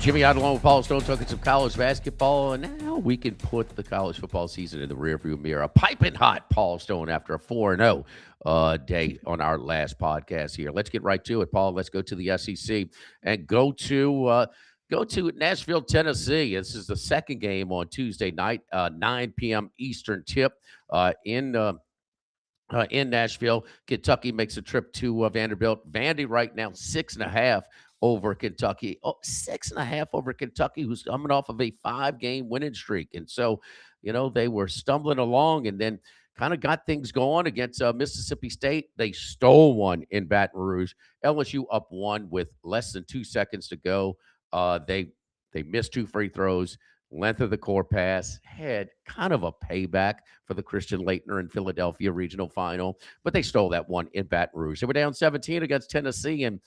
Jimmy out along with Paul Stone talking some college basketball, and now we can put the college football season in the rearview mirror. Piping hot Paul Stone after a 4-0 day on our last podcast here. Let's get right to it, Paul. Let's go to the SEC and go to Nashville, Tennessee. This is the second game on Tuesday night, 9 p.m. Eastern tip in Nashville. Kentucky makes a trip to Vanderbilt. Vandy right now 6.5 over Kentucky. Oh, 6.5 over Kentucky, who's coming off of a 5-game winning streak. And so, they were stumbling along and then kind of got things going against Mississippi State. They stole one in Baton Rouge. LSU up one with less than 2 seconds to go. They missed 2 free throws. Length of the core pass, had kind of a payback for the Christian Laettner and Philadelphia regional final, but they stole that one in Baton Rouge. They were down 17 against Tennessee, and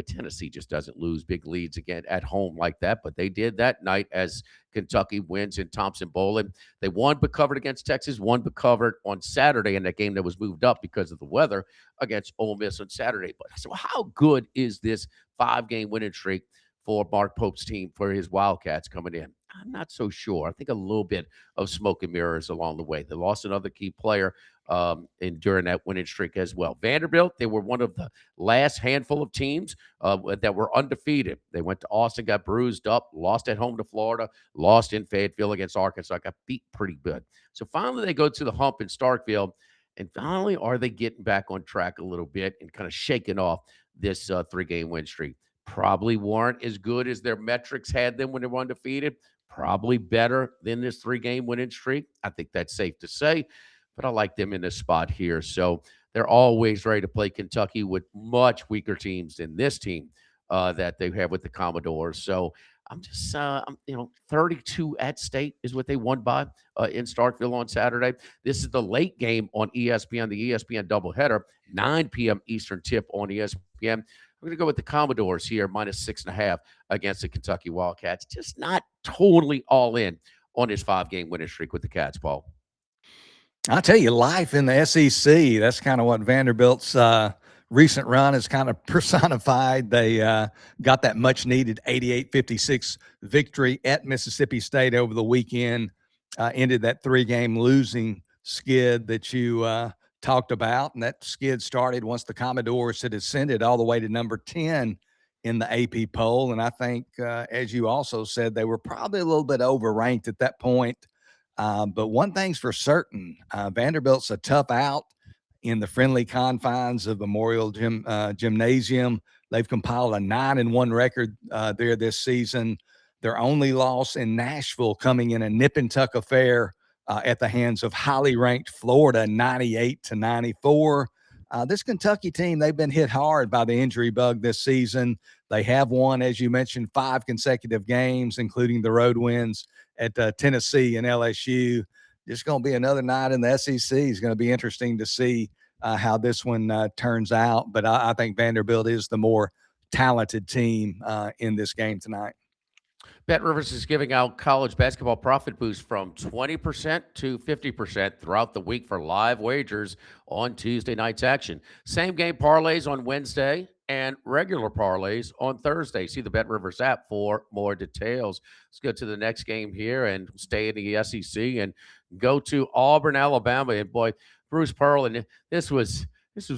Tennessee just doesn't lose big leads again at home like that, but they did that night as Kentucky wins in Thompson-Boling. They won but covered against Texas, won but covered on Saturday in that game that was moved up because of the weather against Ole Miss on Saturday. But so how good is this 5-game winning streak for Mark Pope's team, for his Wildcats coming in? I'm not so sure. I think a little bit of smoke and mirrors along the way. They lost another key player during that winning streak as well. Vanderbilt, they were one of the last handful of teams that were undefeated. They went to Austin, got bruised up, lost at home to Florida, lost in Fayetteville against Arkansas, got beat pretty good. So finally they go to the hump in Starkville, and finally are they getting back on track a little bit and kind of shaking off this 3-game win streak. Probably weren't as good as their metrics had them when they were undefeated. Probably better than this 3-game winning streak. I think that's safe to say, but I like them in this spot here. So they're always ready to play Kentucky with much weaker teams than this team that they have with the Commodores. So I'm just, 32 at State is what they won by in Starkville on Saturday. This is the late game on ESPN, the ESPN doubleheader, 9 p.m. Eastern tip on ESPN. We're going to go with the Commodores here, minus 6.5 against the Kentucky Wildcats. Just not totally all in on his 5-game winning streak with the Cats, Paul. I'll tell you, life in the SEC, that's kind of what Vanderbilt's recent run is kind of personified. They got that much-needed 88-56 victory at Mississippi State over the weekend, ended that 3-game losing skid that you talked about, and that skid started once the Commodores had ascended all the way to number 10 in the AP poll. And I think, as you also said, they were probably a little bit overranked at that point. But one thing's for certain, Vanderbilt's a tough out in the friendly confines of Memorial Gymnasium. They've compiled a 9-1 record there this season. Their only loss in Nashville coming in a nip-and-tuck affair at the hands of highly ranked Florida, 98-94. This Kentucky team, they've been hit hard by the injury bug this season. They have won, as you mentioned, 5 consecutive games, including the road wins at Tennessee and LSU. Just going to be another night in the SEC. It's going to be interesting to see how this one turns out. But I think Vanderbilt is the more talented team in this game tonight. BetRivers is giving out college basketball profit boost from 20% to 50% throughout the week for live wagers on Tuesday night's action. Same game parlays on Wednesday and regular parlays on Thursday. See the BetRivers app for more details. Let's go to the next game here and stay in the SEC and go to Auburn, Alabama. And boy, Bruce Pearl, and this was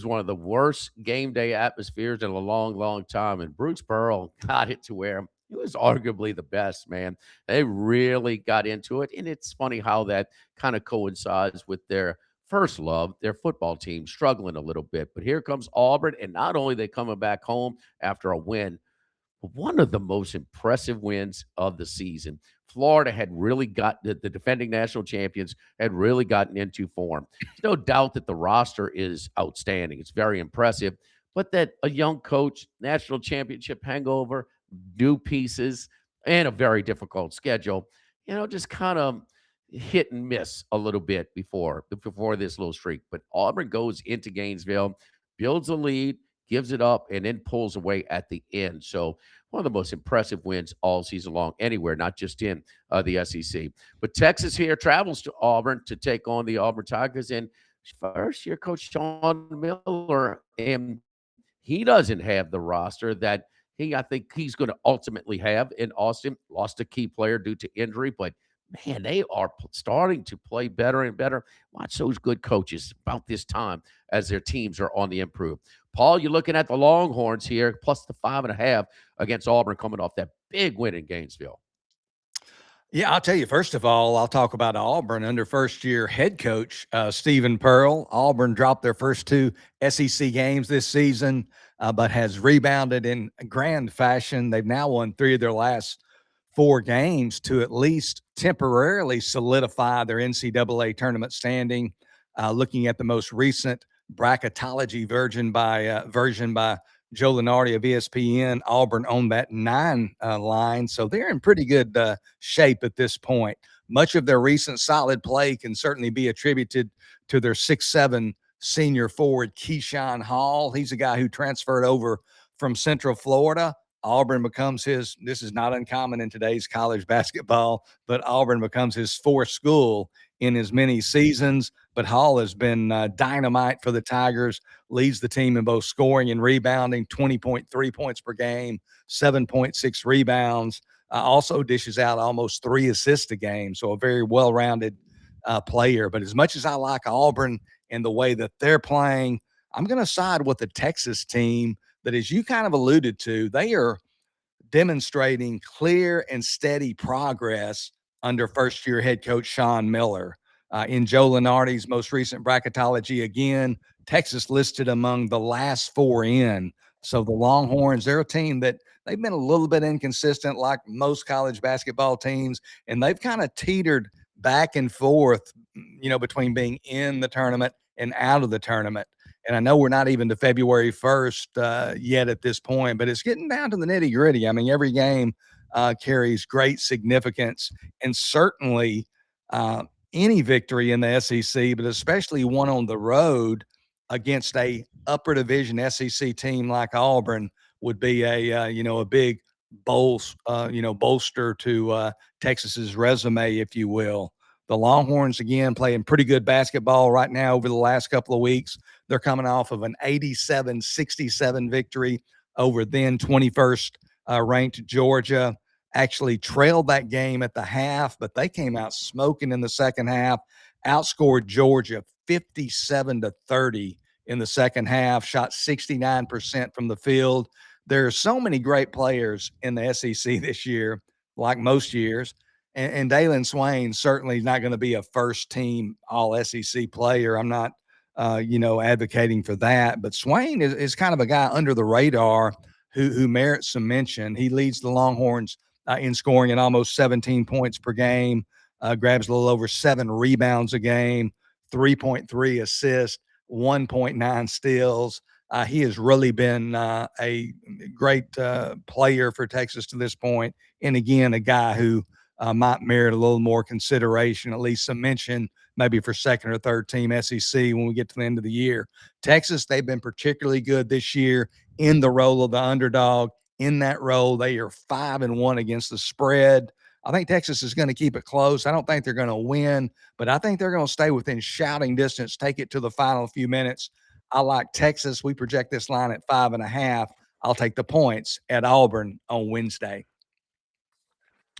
one of the worst game day atmospheres in a long, long time. And Bruce Pearl got it to where it was arguably the best, man. They really got into it. And it's funny how that kind of coincides with their first love, their football team struggling a little bit. But here comes Auburn, and not only they coming back home after a win, but one of the most impressive wins of the season. Florida had really got the defending national champions had really gotten into form. There's no doubt that the roster is outstanding. It's very impressive. But that a young coach, national championship hangover, new pieces, and a very difficult schedule, just kind of hit and miss a little bit before this little streak. But Auburn goes into Gainesville, builds a lead, gives it up, and then pulls away at the end. So one of the most impressive wins all season long anywhere, not just in the SEC. But Texas here travels to Auburn to take on the Auburn Tigers. And first-year coach Sean Miller, and he doesn't have the roster that I think he's going to ultimately have in Austin. Lost a key player due to injury, but man, they are starting to play better and better. Watch those good coaches about this time as their teams are on the improve. Paul, you're looking at the Longhorns here, plus the 5.5 against Auburn, coming off that big win in Gainesville. Yeah, I'll tell you, first of all, I'll talk about Auburn under first year head coach Stephen Pearl. Auburn dropped their first two SEC games this season, but has rebounded in grand fashion. They've now won three of their last four games to at least temporarily solidify their NCAA tournament standing. Looking at the most recent bracketology version by Joe Lenardi of ESPN, Auburn on that 9 line. So they're in pretty good shape at this point. Much of their recent solid play can certainly be attributed to their 6'7" senior forward, Keyshawn Hall. He's a guy who transferred over from Central Florida. Auburn becomes his, this is not uncommon in today's college basketball, but Auburn becomes his fourth school in as many seasons. But Hall has been dynamite for the Tigers, leads the team in both scoring and rebounding, 20.3 points per game, 7.6 rebounds, also dishes out almost 3 assists a game. So a very well-rounded player. But as much as I like Auburn and the way that they're playing, I'm going to side with the Texas team that, as you kind of alluded to, they are demonstrating clear and steady progress under first-year head coach Sean Miller. In Joe Lenardi's most recent bracketology, again, Texas listed among the last 4 in. So the Longhorns, they're a team that they've been a little bit inconsistent like most college basketball teams, and they've kind of teetered back and forth, between being in the tournament and out of the tournament. And I know we're not even to February 1st yet at this point, but it's getting down to the nitty gritty. I mean, every game carries great significance, and certainly any victory in the SEC, but especially one on the road against a upper division SEC team like Auburn would be a big bolster to Texas's resume, if you will. The Longhorns, again, playing pretty good basketball right now over the last couple of weeks. They're coming off of an 87-67 victory over then 21st ranked Georgia. Actually trailed that game at the half, but they came out smoking in the second half, outscored Georgia 57-30 in the second half, shot 69% from the field. There are so many great players in the SEC this year, like most years. And Dalen Swain certainly is not going to be a first team all SEC player. I'm not, advocating for that. But Swain is kind of a guy under the radar who merits some mention. He leads the Longhorns in scoring at almost 17 points per game, grabs a little over 7 rebounds a game, 3.3 assists, 1.9 steals. He has really been a great player for Texas to this point. And again, a guy who might merit a little more consideration, at least some mention, maybe for second or third team SEC when we get to the end of the year. Texas, they've been particularly good this year in the role of the underdog. In that role, they are 5-1 against the spread. I think Texas is going to keep it close. I don't think they're going to win, but I think they're going to stay within shouting distance, take it to the final few minutes. I like Texas. We project this line at 5.5. I'll take the points at Auburn on Wednesday.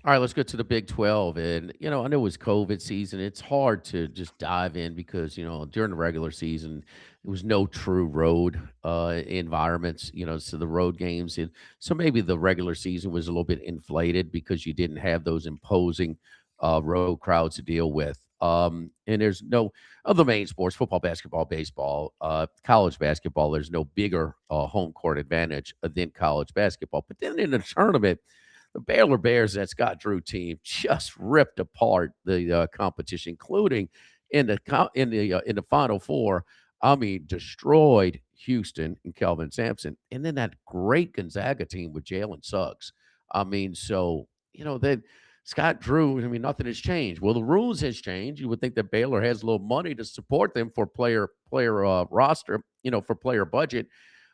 All right, let's go to the Big 12. And, I know it's COVID season. It's hard to just dive in because, during the regular season, there was no true road environments, so the road games. And so maybe the regular season was a little bit inflated because you didn't have those imposing road crowds to deal with. And there's no other main sports, football, basketball, baseball, college basketball. There's no bigger home court advantage than college basketball. But then in the tournament, the Baylor Bears, that Scott Drew team, just ripped apart the competition, including in the Final Four. I mean, destroyed Houston and Kelvin Sampson, and then that great Gonzaga team with Jalen Suggs. I mean, so that Scott Drew. I mean, nothing has changed. Well, the rules has changed. You would think that Baylor has a little money to support them for player roster, for player budget.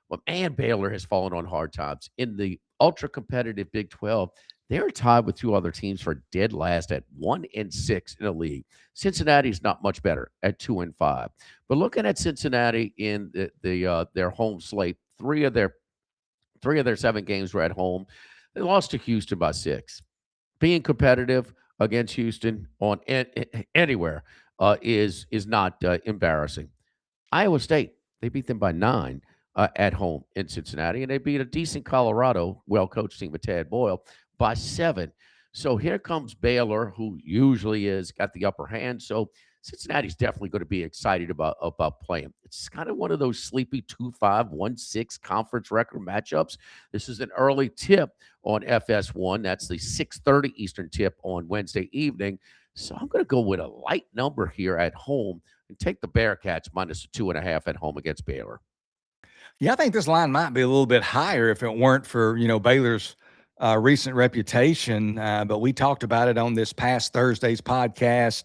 But man, Baylor has fallen on hard times in the ultra competitive Big 12. They're tied with 2 other teams for dead last at 1-6 in the league. Cincinnati's not much better at 2-5. But looking at Cincinnati in their home slate, 3 of their 7 games were at home. They lost to Houston by 6. Being competitive against Houston on anywhere is not embarrassing. Iowa State, they beat them by 9 at home in Cincinnati, and they beat a decent Colorado, well-coached team with Tad Boyle, by 7. So here comes Baylor, who usually is got the upper hand. So Cincinnati's definitely going to be excited about playing. It's kind of one of those sleepy 2-5, 1-6 conference record matchups. This is an early tip on FS1. That's the 6:30 Eastern tip on Wednesday evening. So I'm going to go with a light number here at home and take the Bearcats minus 2.5 at home against Baylor. Yeah, I think this line might be a little bit higher if it weren't for, Baylor's recent reputation. But we talked about it on this past Thursday's podcast.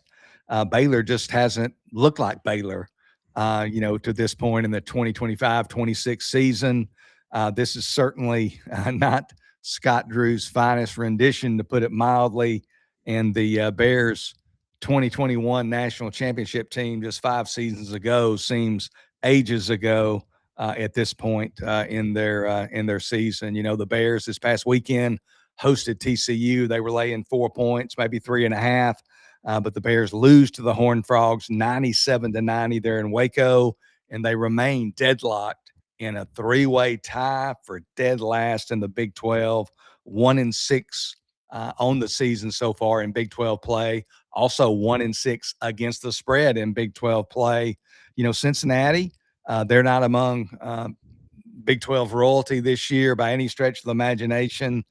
Baylor just hasn't looked like Baylor, to this point in the 2025-26 season. This is certainly not Scott Drew's finest rendition, to put it mildly. And the Bears' 2021 national championship team just 5 seasons ago seems ages ago. At this point in their season. The Bears this past weekend hosted TCU. They were laying 4 points, maybe 3.5. But the Bears lose to the Horned Frogs 97-90 there in Waco, and they remain deadlocked in a 3-way tie for dead last in the Big 12, 1-6 on the season so far in Big 12 play. Also 1-6 against the spread in Big 12 play. Cincinnati, they're not among Big 12 royalty this year by any stretch of the imagination,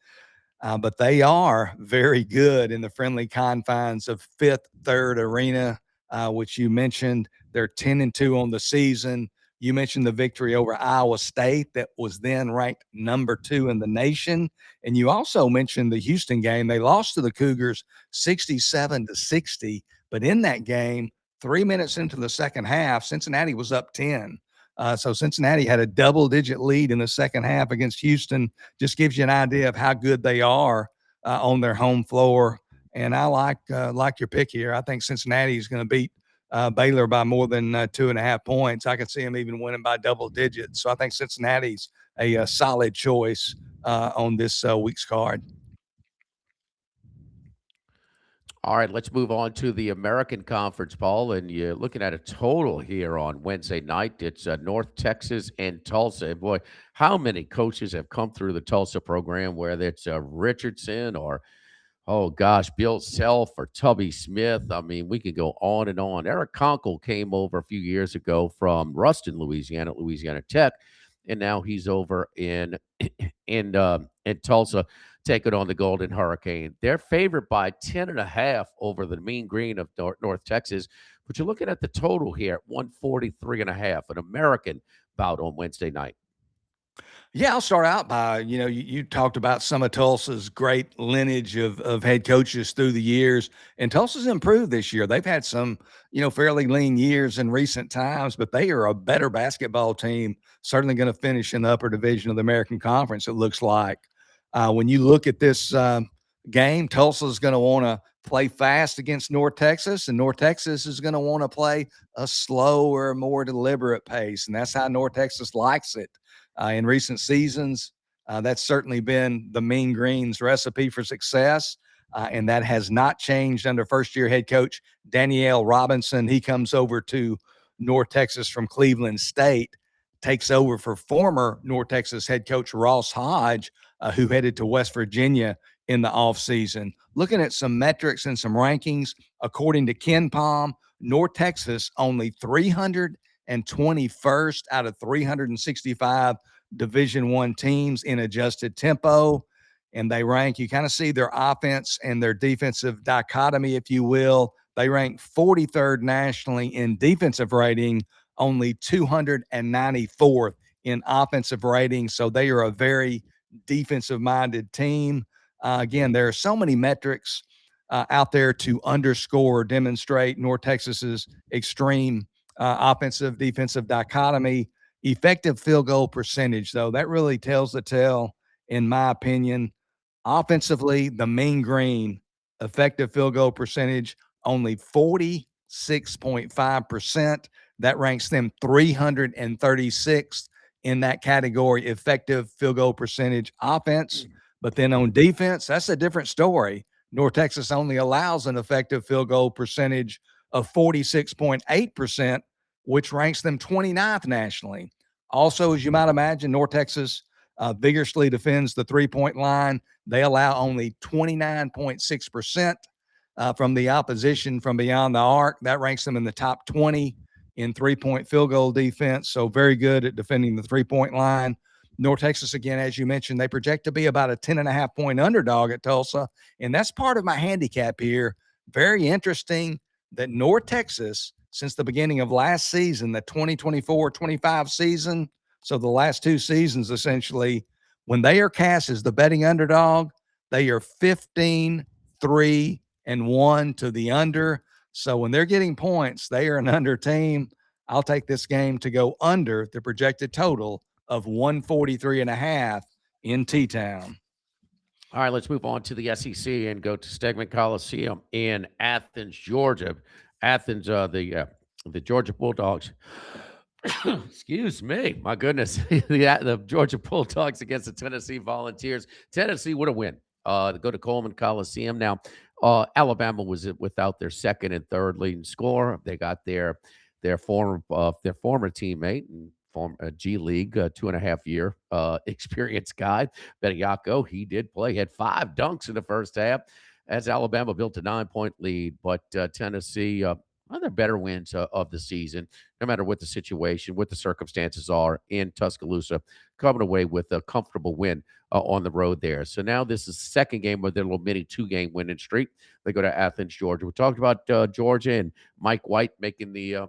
but they are very good in the friendly confines of Fifth Third Arena, which you mentioned. They're 10-2 on the season. You mentioned the victory over Iowa State that was then ranked number 2 in the nation. And you also mentioned the Houston game. They lost to the Cougars 67-60, but in that game, 3 minutes into the second half, Cincinnati was up 10. So Cincinnati had a double-digit lead in the second half against Houston. Just gives you an idea of how good they are on their home floor. And I like your pick here. I think Cincinnati is going to beat Baylor by more than 2.5 points. I could see them even winning by double digits. So I think Cincinnati's a solid choice on this week's card. All right, let's move on to the American Conference, Paul. And you're looking at a total here on Wednesday night. It's North Texas and Tulsa. And boy, how many coaches have come through the Tulsa program, whether it's Richardson or, oh gosh, Bill Self or Tubby Smith. I mean, we could go on and on. Eric Conkle came over a few years ago from Ruston, Louisiana, Louisiana Tech, and now he's over in in Tulsa, taking on the Golden Hurricane. They're favored by 10.5 over the Mean Green of North Texas, but you're looking at the total here at 143.5, an American bout on Wednesday night. Yeah, I'll start out by, you talked about some of Tulsa's great lineage of head coaches through the years, and Tulsa's improved this year. They've had some, fairly lean years in recent times, but they are a better basketball team, certainly going to finish in the upper division of the American Conference, it looks like. When you look at this game, Tulsa's going to want to play fast against North Texas, and North Texas is going to want to play a slower, more deliberate pace, and that's how North Texas likes it. In recent seasons, that's certainly been the Mean Green's recipe for success, and that has not changed under first-year head coach Danielle Robinson. He comes over to North Texas from Cleveland State, takes over for former North Texas head coach Ross Hodge, who headed to West Virginia in the offseason. Looking at some metrics and some rankings, according to Ken Palm, North Texas only 321st out of 365 Division I teams in adjusted tempo, and they rank, you kind of see their offense and their defensive dichotomy, if you will. They rank 43rd nationally in defensive rating, only 294th in offensive rating, so they are a very defensive-minded team. Again, there are so many metrics out there to underscore or demonstrate North Texas's extreme offensive defensive dichotomy. Effective field goal percentage, though, that really tells the tale, in my opinion. Offensively, the Mean Green effective field goal percentage only 46.5%. That ranks them 336th in that category, effective field goal percentage offense. But then on defense, that's a different story. North Texas only allows an effective field goal percentage of 46.8%, which ranks them 29th nationally. Also, as you might imagine, North Texas vigorously defends the three-point line. They allow only 29.6% from the opposition from beyond the arc. That ranks them in the top 20 in three-point field goal defense, so very good at defending the three-point line. North Texas, again, as you mentioned, they project to be about a 10.5-point underdog at Tulsa, and that's part of my handicap here. Very interesting that North Texas, since the beginning of last season, the 2024-25 season, so the last two seasons essentially, when they are cast as the betting underdog, they are 15-3-1 to the under. So when they're getting points, they are an under team. I'll take this game to go under the projected total of 143.5 in T-Town. All right, let's move on to the SEC and go to Stegman Coliseum in Athens, Georgia. Athens, the Georgia Bulldogs. Excuse me, my goodness, the Georgia Bulldogs against the Tennessee Volunteers. Tennessee would have win. To go to Coleman Coliseum now. Alabama was without their second and third leading scorer. They got their former teammate and former G League 2.5 year experienced guy, Bediako. He did play. He had 5 dunks in the first half as Alabama built a 9-point lead. But Tennessee, one of their better wins of the season, no matter what the situation, what the circumstances are in Tuscaloosa, coming away with a comfortable win on the road there. So now this is the second game of their little mini 2-game winning streak. They go to Athens, Georgia. We talked about Georgia and Mike White making the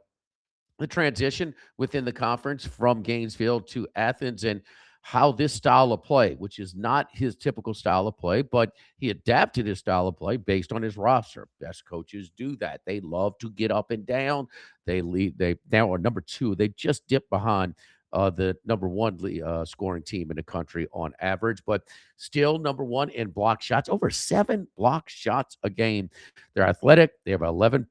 transition within the conference from Gainesville to Athens and how this style of play, which is not his typical style of play, but he adapted his style of play based on his roster. Best coaches do that. They love to get up and down. They now are number 2. They just dipped behind the number 1 scoring team in the country on average, but still number 1 in block shots, over 7 block shots a game. They're athletic. They have 11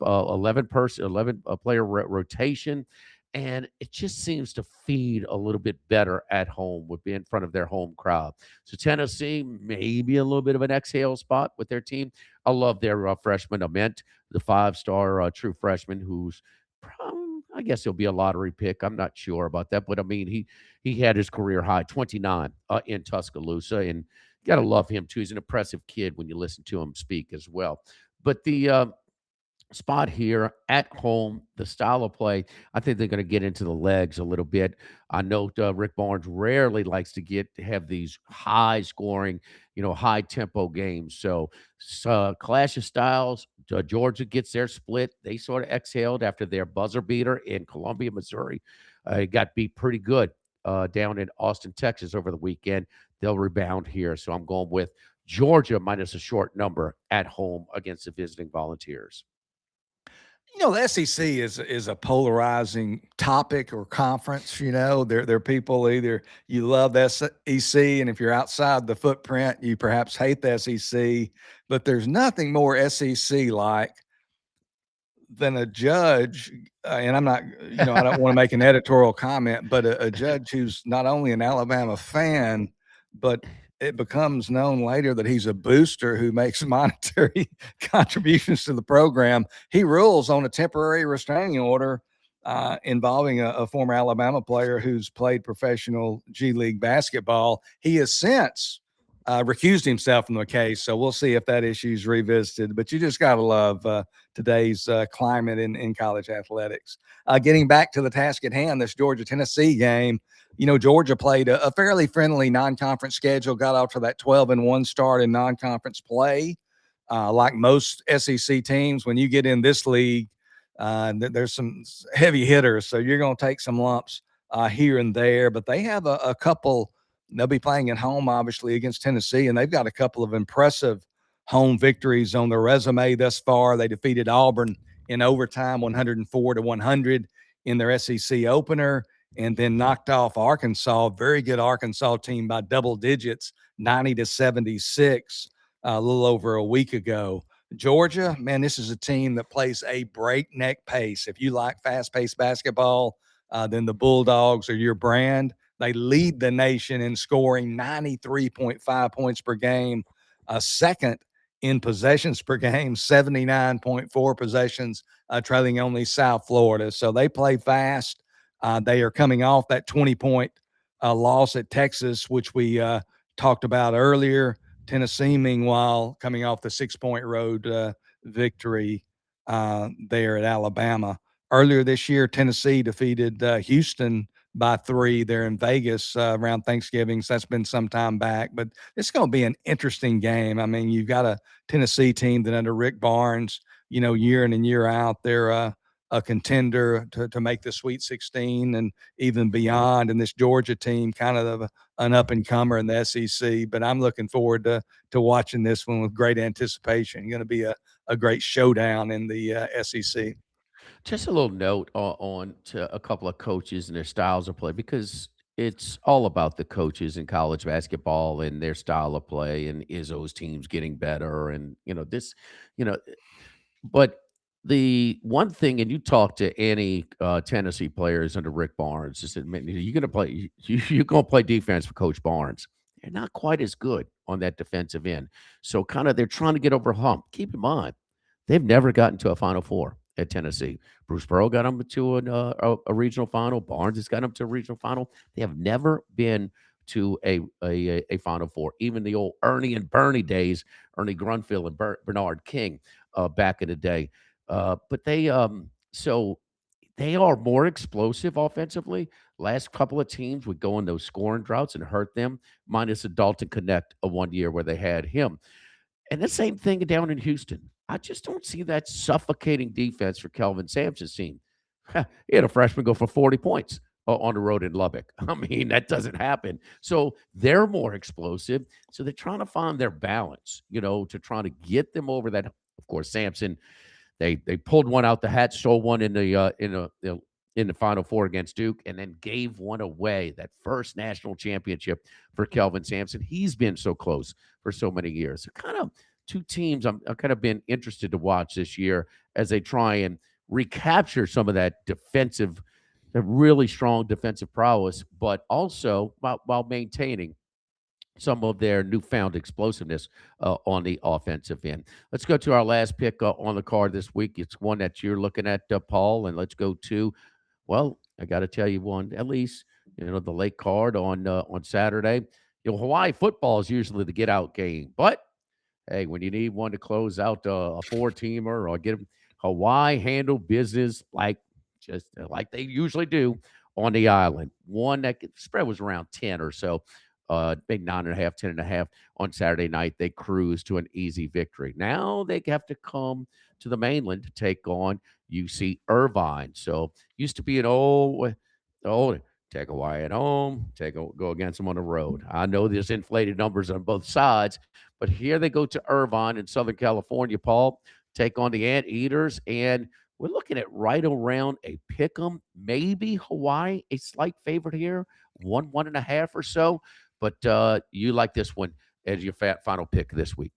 player rotation, and it just seems to feed a little bit better at home with being in front of their home crowd. So Tennessee, maybe a little bit of an exhale spot with their team. I love their freshman Ament, the 5-star true freshman who's I guess he'll be a lottery pick. I'm not sure about that, but I mean, he had his career high 29 in Tuscaloosa, and you got to love him too. He's an impressive kid when you listen to him speak as well. But the spot here at home, the style of play, I think they're going to get into the legs a little bit. I know Rick Barnes rarely likes to have these high scoring, high tempo games. So clash of styles. Georgia gets their split. They sort of exhaled after their buzzer beater in Columbia, Missouri. It got beat pretty good down in Austin, Texas over the weekend. They'll rebound here. So I'm going with Georgia minus a short number at home against the visiting Volunteers. The SEC is a polarizing topic or conference. There are people, either you love the SEC, and if you're outside the footprint, you perhaps hate the SEC. But there's nothing more SEC like than a judge, and I'm not, I don't want to make an editorial comment, but a judge who's not only an Alabama fan, but it becomes known later that he's a booster who makes monetary contributions to the program. He rules on a temporary restraining order involving a former Alabama player who's played professional G League basketball. He has since recused himself from the case, so we'll see if that issue is revisited. But you just got to love today's climate in college athletics. Getting back to the task at hand, this Georgia-Tennessee game, Georgia played a fairly friendly non-conference schedule, got off to that 12-1 start in non-conference play. Like most SEC teams, when you get in this league, there's some heavy hitters, so you're going to take some lumps here and there. But they have a couple. They'll be playing at home, obviously, against Tennessee, and they've got a couple of impressive home victories on their resume thus far. They defeated Auburn in overtime, 104-100 in their SEC opener, and then knocked off Arkansas, very good Arkansas team, by double digits, 90-76, a little over a week ago. Georgia, man, this is a team that plays a breakneck pace. If you like fast-paced basketball, then the Bulldogs are your brand. They lead the nation in scoring 93.5 points per game, second in possessions per game, 79.4 possessions, trailing only South Florida. So they play fast. They are coming off that 20-point loss at Texas, which we talked about earlier. Tennessee, meanwhile, coming off the 6-point road victory there at Alabama. Earlier this year, Tennessee defeated Houston by 3 there in Vegas around Thanksgiving. So that's been some time back, but it's going to be an interesting game. I mean, you've got a Tennessee team that under Rick Barnes, year in and year out, they're a contender to make the Sweet 16 and even beyond. And this Georgia team, kind of an up and comer in the SEC. But I'm looking forward to watching this one with great anticipation. Going to be a great showdown in the SEC. Just a little note on to a couple of coaches and their styles of play because it's all about the coaches in college basketball and their style of play and Izzo's teams getting better and you know but the one thing, and you talk to any Tennessee players under Rick Barnes, just admit you're going to play. You're going to play defense for Coach Barnes. They're not quite as good on that defensive end, so kind of they're trying to get over a hump. Keep in mind, they've never gotten to a Final Four at Tennessee. Bruce Pearl got them to a regional final. Barnes has got them to a regional final. They have never been to a Final Four. Even the old Ernie and Bernie days, Ernie Grunfeld and Bernard King back in the day. But so they are more explosive offensively. Last couple of teams would go in those scoring droughts and hurt them, minus a Dalton Connect of 1 year where they had him. And the same thing down in Houston. I just don't see that suffocating defense for Kelvin Sampson's team. He had a freshman go for 40 points on the road in Lubbock. I mean, that doesn't happen. So they're more explosive. So they're trying to find their balance, to try to get them over that. Of course, Sampson, they pulled one out the hat, stole one in the Final Four against Duke, and then gave one away. That first national championship for Kelvin Sampson. He's been so close for so many years. So kind of two teams I've kind of been interested to watch this year as they try and recapture some of that really strong defensive prowess, but also while maintaining some of their newfound explosiveness on the offensive end. Let's go to our last pick on the card this week. It's one that you're looking at, Paul, and let's go to, well, I got to tell you one, at least, the late card on Saturday. Hawaii football is usually the get out game, but hey, when you need one to close out a four-teamer or get them, Hawaii handle business just like they usually do on the island. One that spread was around 10 or so, maybe 9.5, 10.5 on Saturday night. They cruised to an easy victory. Now they have to come to the mainland to take on UC Irvine. So used to be an old take Hawaii at home, go against them on the road. I know there's inflated numbers on both sides, but here they go to Irvine in Southern California, Paul, take on the Anteaters, and we're looking at right around a pick 'em, maybe Hawaii, a slight favorite here, 1.5 or so. But you like this one as your final pick this week.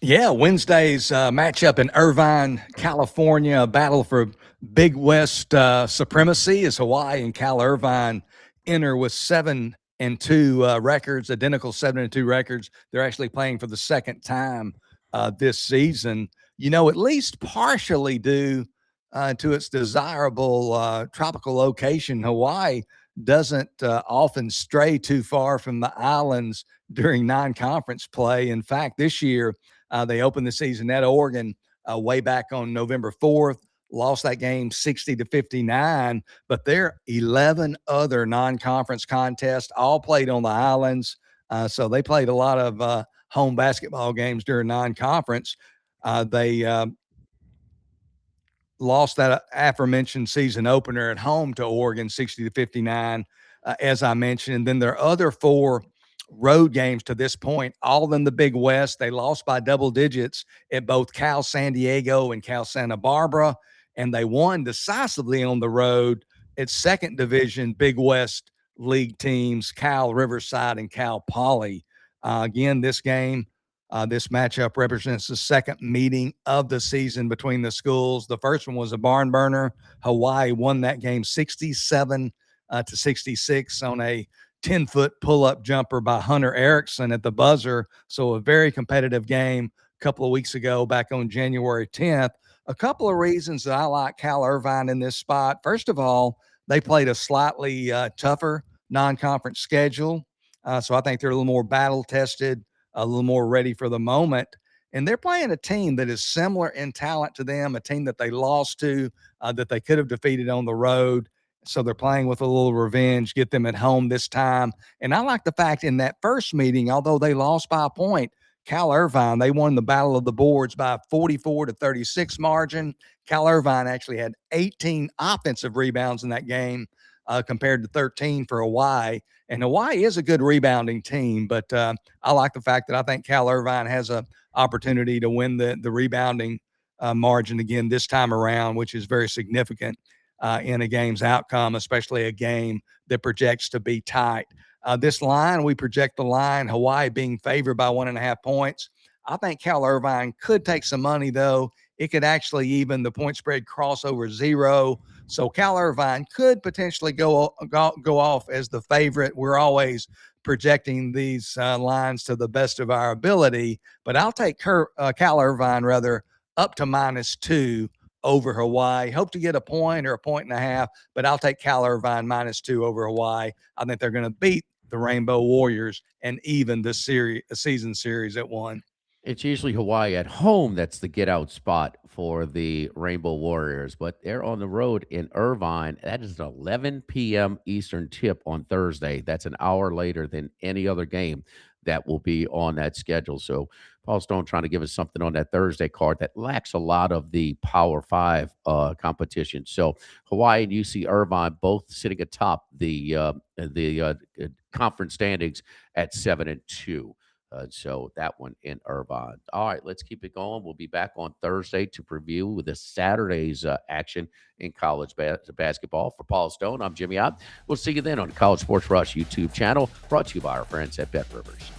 Yeah, Wednesday's matchup in Irvine, California, a battle for Big West supremacy as Hawaii and Cal Irvine enter with 7-2 records, identical 7-2 records. They're actually playing for the second time this season, at least partially due to its desirable tropical location. Hawaii doesn't often stray too far from the islands during non-conference play. In fact, this year, they opened the season at Oregon way back on November 4th, lost that game 60-59, but there 11 other non-conference contests, all played on the islands. So they played a lot of home basketball games during non-conference. They lost that aforementioned season opener at home to Oregon 60-59, as I mentioned. And then their other 4 road games to this point, all in the Big West. They lost by double digits at both Cal San Diego and Cal Santa Barbara, and they won decisively on the road at second division Big West League teams, Cal Riverside and Cal Poly. Again, this matchup represents the second meeting of the season between the schools. The first one was a barn burner. Hawaii won that game 67 to 66 on a 10-foot pull-up jumper by Hunter Erickson at the buzzer. So a very competitive game a couple of weeks ago, back on January 10th. A couple of reasons that I like Cal Irvine in this spot. First of all, they played a slightly tougher non-conference schedule. So I think they're a little more battle-tested, a little more ready for the moment. And they're playing a team that is similar in talent to them, a team that they lost to, that they could have defeated on the road. So they're playing with a little revenge, get them at home this time. And I like the fact in that first meeting, although they lost by a point, Cal Irvine, they won the battle of the boards by a 44-36 margin. Cal Irvine actually had 18 offensive rebounds in that game compared to 13 for Hawaii. And Hawaii is a good rebounding team, but I like the fact that I think Cal Irvine has an opportunity to win the rebounding margin again this time around, which is very significant in a game's outcome, especially a game that projects to be tight. This line, we project the line, Hawaii being favored by 1.5 points. I think Cal Irvine could take some money, though. It could actually even the point spread cross over 0. So Cal Irvine could potentially go off as the favorite. We're always projecting these lines to the best of our ability, but I'll take Cal Irvine rather up to -2 over Hawaii. Hope to get a point or a 1.5, but I'll take Cal Irvine -2 over Hawaii. I think they're going to beat the Rainbow Warriors and even the season series at 1. It's usually Hawaii at home that's the get out spot for the Rainbow Warriors, but they're on the road in Irvine. That is an 11 p.m. Eastern tip on Thursday. That's an hour later than any other game that will be on that schedule. So Paul Stone trying to give us something on that Thursday card that lacks a lot of the Power Five competition. So Hawaii and UC Irvine both sitting atop the conference standings at 7-2. So that one in Irvine. All right, let's keep it going. We'll be back on Thursday to preview with the Saturday's action in college basketball. For Paul Stone, I'm Jimmy Ott. We'll see you then on the College Sports Rush YouTube channel, brought to you by our friends at Bet Rivers.